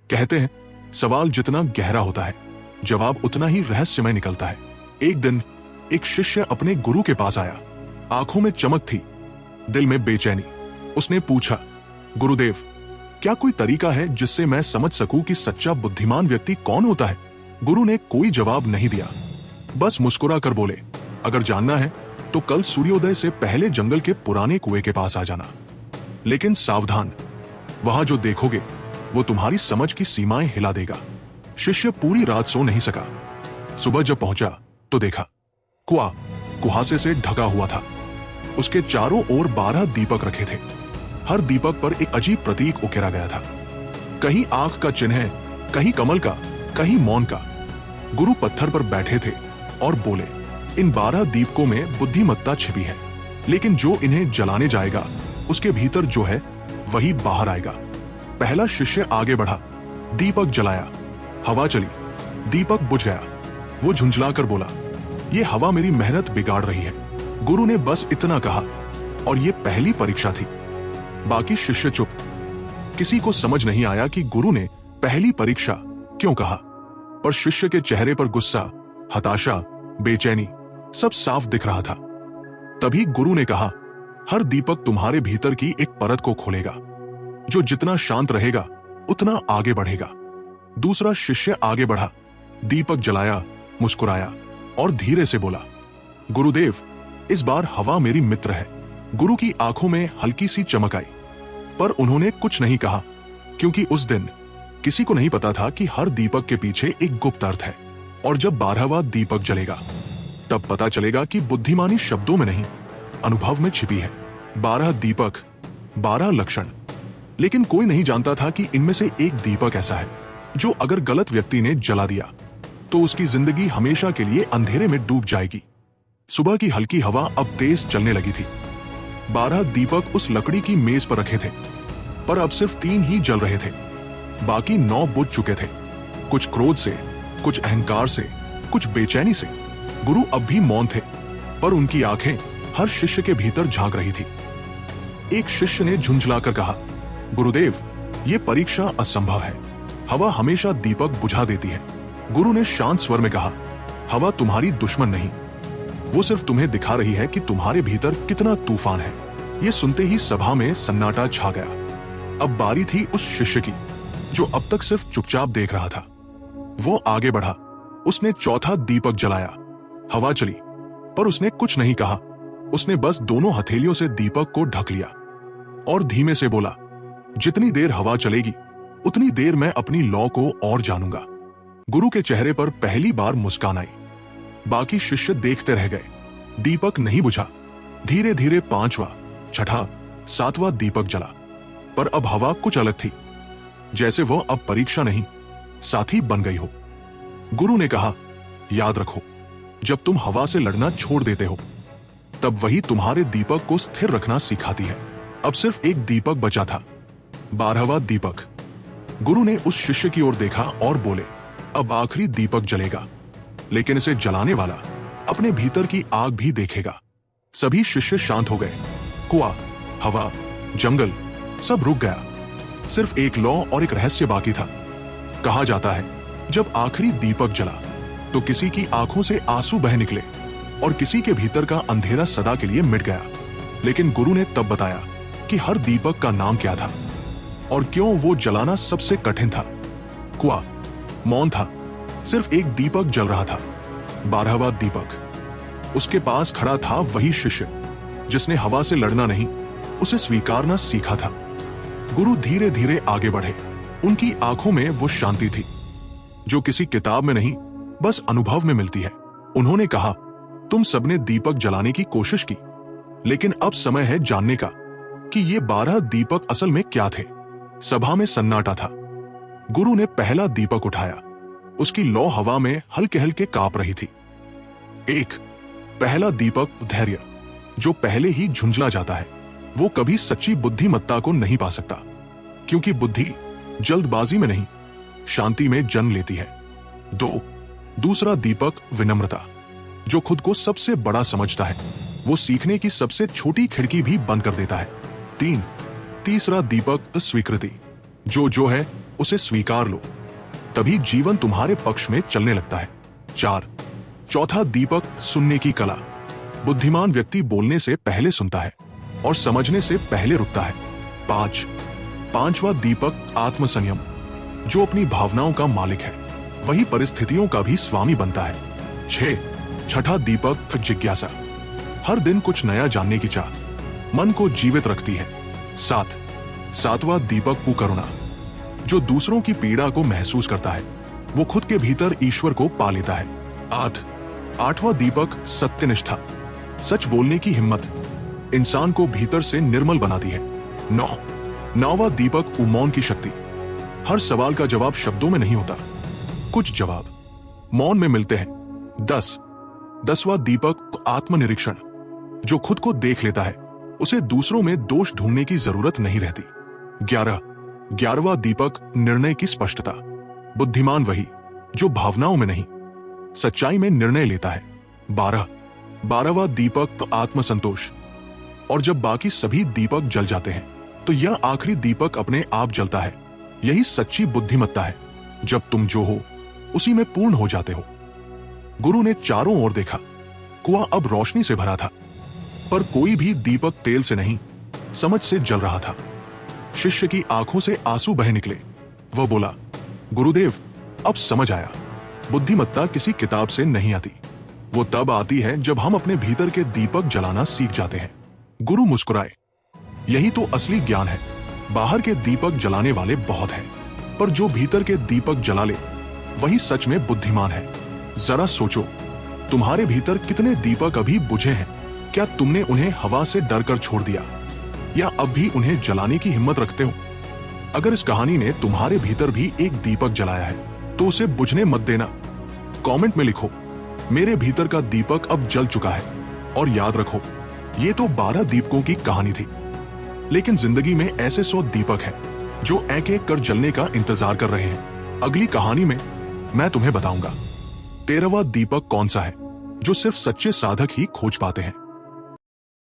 कहते हैं सवाल जितना गहरा होता है, जवाब उतना ही रहस्यमय निकलता है। एक दिन एक शिष्य अपने गुरु के पास आया। आंखों में चमक थी, दिल में बेचैनी। उसने पूछा, गुरुदेव, क्या कोई तरीका है जिससे मैं समझ सकूं कि सच्चा बुद्धिमान व्यक्ति कौन होता है? गुरु ने कोई जवाब नहीं दिया, बस मुस्कुरा कर बोले, अगर जानना है तो कल सूर्योदय से पहले जंगल के पुराने कुएं के पास आ जाना। लेकिन सावधान, वहां जो देखोगे वो तुम्हारी समझ की सीमाएं हिला देगा। शिष्य पूरी रात सो नहीं सका। सुबह जब पहुंचा तो देखा कुआं कुहासे से ढका हुआ था। उसके चारों ओर 12 दीपक रखे थे। हर दीपक पर एक अजीब प्रतीक उकेरा गया था, कहीं आंख का चिन्ह, कहीं कमल का, कहीं मौन का। गुरु पत्थर पर बैठे थे और बोले, इन 12 दीपकों में बुद्धिमत्ता छिपी है, लेकिन जो इन्हें जलाने जाएगा उसके भीतर जो है वही बाहर आएगा। पहला शिष्य आगे बढ़ा, दीपक जलाया, हवा चली, दीपक बुझ गया। वो झुंझलाकर बोला, ये हवा मेरी मेहनत बिगाड़ रही है। गुरु ने बस इतना कहा और ये पहली परीक्षा थी। बाकी शिष्य चुप। किसी को समझ नहीं आया कि गुरु ने पहली परीक्षा क्यों कहा, पर शिष्य के चेहरे पर गुस्सा, हताशा, बेचैनी सब साफ दिख रहा था। तभी गुरु ने कहा, हर दीपक तुम्हारे भीतर की एक परत को खोलेगा। जो जितना शांत रहेगा उतना आगे बढ़ेगा। दूसरा शिष्य आगे बढ़ा, दीपक जलाया, मुस्कुराया और धीरे से बोला, गुरुदेव, इस बार हवा मेरी मित्र है। गुरु की आंखों में हल्की सी चमक आई, पर उन्होंने कुछ नहीं कहा, क्योंकि उस दिन किसी को नहीं पता था कि हर दीपक के पीछे एक गुप्त अर्थ है। और जब 12वां दीपक जलेगा तब पता चलेगा कि बुद्धिमानी शब्दों में नहीं, अनुभव में छिपी है। 12 दीपक, 12 लक्षण, लेकिन कोई नहीं जानता था कि इनमें से एक दीपक ऐसा है जो अगर गलत व्यक्ति ने जला दिया तो उसकी जिंदगी हमेशा के लिए अंधेरे में डूब जाएगी। सुबह की हल्की हवा अब तेज चलने लगी थी। 12 दीपक उस लकड़ी की मेज पर रखे थे, पर अब सिर्फ 3 ही जल रहे थे। बाकी 9 बुझ चुके थे, कुछ क्रोध से, कुछ अहंकार से, कुछ बेचैनी से। गुरु अब भी मौन थे, पर उनकी आंखें हर शिष्य के भीतर झांक रही थी। एक शिष्य ने झुंझलाकर कहा, गुरुदेव, ये परीक्षा असंभव है। हवा हमेशा दीपक बुझा देती है। गुरु ने शांत स्वर में कहा, हवा तुम्हारी दुश्मन नहीं, वो सिर्फ तुम्हें दिखा रही है कि तुम्हारे भीतर कितना तूफान है। ये सुनते ही सभा में सन्नाटा छा गया। अब बारी थी उस शिष्य की जो अब तक सिर्फ चुपचाप देख रहा था। वो आगे बढ़ा, उसने चौथा दीपक जलाया। हवा चली, पर उसने कुछ नहीं कहा। उसने बस दोनों हथेलियों से दीपक को ढक लिया और धीमे से बोला, जितनी देर हवा चलेगी उतनी देर मैं अपनी लौ को और जानूंगा। गुरु के चेहरे पर पहली बार मुस्कान आई। बाकी शिष्य देखते रह गए। दीपक नहीं बुझा। धीरे धीरे 5वां, 6ठा, 7वां दीपक जला, पर अब हवा कुछ अलग थी, जैसे वह अब परीक्षा नहीं, साथी बन गई हो। गुरु ने कहा, याद रखो, जब तुम हवा से लड़ना छोड़ देते हो तब वही तुम्हारे दीपक को स्थिर रखना सिखाती है। अब सिर्फ एक दीपक बचा था, 12वां दीपक। गुरु ने उस शिष्य की ओर देखा और बोले, अब आखिरी दीपक जलेगा, लेकिन इसे जलाने वाला अपने भीतर की आग भी देखेगा। सभी शिष्य शांत हो गए। कुआं, हवा, जंगल सब रुक गया। सिर्फ एक लौ और एक रहस्य बाकी था। कहा जाता है, जब आखिरी दीपक जला तो किसी की आंखों से आंसू बह निकले और किसी के भीतर का अंधेरा सदा के लिए मिट गया। लेकिन गुरु ने तब बताया कि हर दीपक का नाम क्या था और क्यों वो जलाना सबसे कठिन था। कुआं मौन था, सिर्फ एक दीपक जल रहा था, 12वां दीपक। उसके पास खड़ा था वही शिष्य जिसने हवा से लड़ना नहीं, उसे स्वीकारना सीखा था। गुरु धीरे धीरे आगे बढ़े। उनकी आंखों में वो शांति थी जो किसी किताब में नहीं, बस अनुभव में मिलती है। उन्होंने कहा, तुम सबने दीपक जलाने की कोशिश की, लेकिन अब समय है जानने का कि ये 12 दीपक असल में क्या थे। सभा में सन्नाटा था। गुरु ने पहला दीपक उठाया। उसकी लौ हवा में हल्के हल्के कांप रही थी। एक पहला दीपक, धैर्य। जो पहले ही झुंझला जाता है वो कभी सच्ची बुद्धिमत्ता को नहीं पा सकता, क्योंकि बुद्धि जल्दबाजी में नहीं, शांति में जन्म लेती है। 2 दूसरा दीपक, विनम्रता। जो खुद को सबसे बड़ा समझता है वो सीखने की सबसे छोटी खिड़की भी बंद कर देता है। 3 तीसरा दीपक, स्वीकृति। जो है उसे स्वीकार लो, तभी जीवन तुम्हारे पक्ष में चलने लगता है। 4. चौथा दीपक, सुनने की कला। बुद्धिमान व्यक्ति बोलने से पहले सुनता है और समझने से पहले रुकता है। 5वां दीपक, आत्मसंयम। जो अपनी भावनाओं का मालिक है वही परिस्थितियों का भी स्वामी बनता है। 6. दीपक, जिज्ञासा। हर दिन कुछ नया जानने की चाह मन को जीवित रखती है। 7वां दीपक, कुकरुणा। जो दूसरों की पीड़ा को महसूस करता है वो खुद के भीतर ईश्वर को पा लेता है। 8वां दीपक, सत्यनिष्ठा। सच बोलने की हिम्मत इंसान को भीतर से निर्मल बनाती है। 9वां दीपक, मौन की शक्ति। हर सवाल का जवाब शब्दों में नहीं होता, कुछ जवाब मौन में मिलते हैं। 10वां दीपक, आत्मनिरीक्षण। जो खुद को देख लेता है उसे दूसरों में दोष ढूंढने की जरूरत नहीं रहती। 11वां दीपक, निर्णय की स्पष्टता। बुद्धिमान वही जो भावनाओं में नहीं सच्चाई में निर्णय लेता है। 12वां दीपक, आत्मसंतोष। और जब बाकी सभी दीपक जल जाते हैं तो यह आखिरी दीपक अपने आप जलता है। यही सच्ची बुद्धिमत्ता है, जब तुम जो हो उसी में पूर्ण हो जाते हो। गुरु ने चारों ओर देखा, कुआं अब रोशनी से भरा था, पर कोई भी दीपक तेल से नहीं, समझ से जल रहा था। शिष्य की आंखों से आंसू बह निकले। वह बोला, गुरुदेव, अब समझ आया, बुद्धिमत्ता किसी किताब से नहीं आती, वो तब आती है जब हम अपने भीतर के दीपक जलाना सीख जाते हैं। गुरु मुस्कुराए, यही तो असली ज्ञान है। बाहर के दीपक जलाने वाले बहुत हैं, पर जो भीतर के दीपक जला ले वही सच में बुद्धिमान है। जरा सोचो, तुम्हारे भीतर कितने दीपक अभी बुझे हैं? क्या तुमने उन्हें हवा से डरकर छोड़ दिया या अब भी उन्हें जलाने की हिम्मत रखते हो? अगर इस कहानी ने तुम्हारे भीतर भी एक दीपक जलाया है तो उसे बुझने मत देना। कमेंट में लिखो, मेरे भीतर का दीपक अब जल चुका है। और याद रखो, ये तो 12 दीपकों की कहानी थी, लेकिन जिंदगी में ऐसे 100 दीपक हैं जो एक एक कर जलने का इंतजार कर रहे हैं। अगली कहानी में मैं तुम्हें बताऊंगा 13वां दीपक कौन सा है जो सिर्फ सच्चे साधक ही खोज पाते हैं।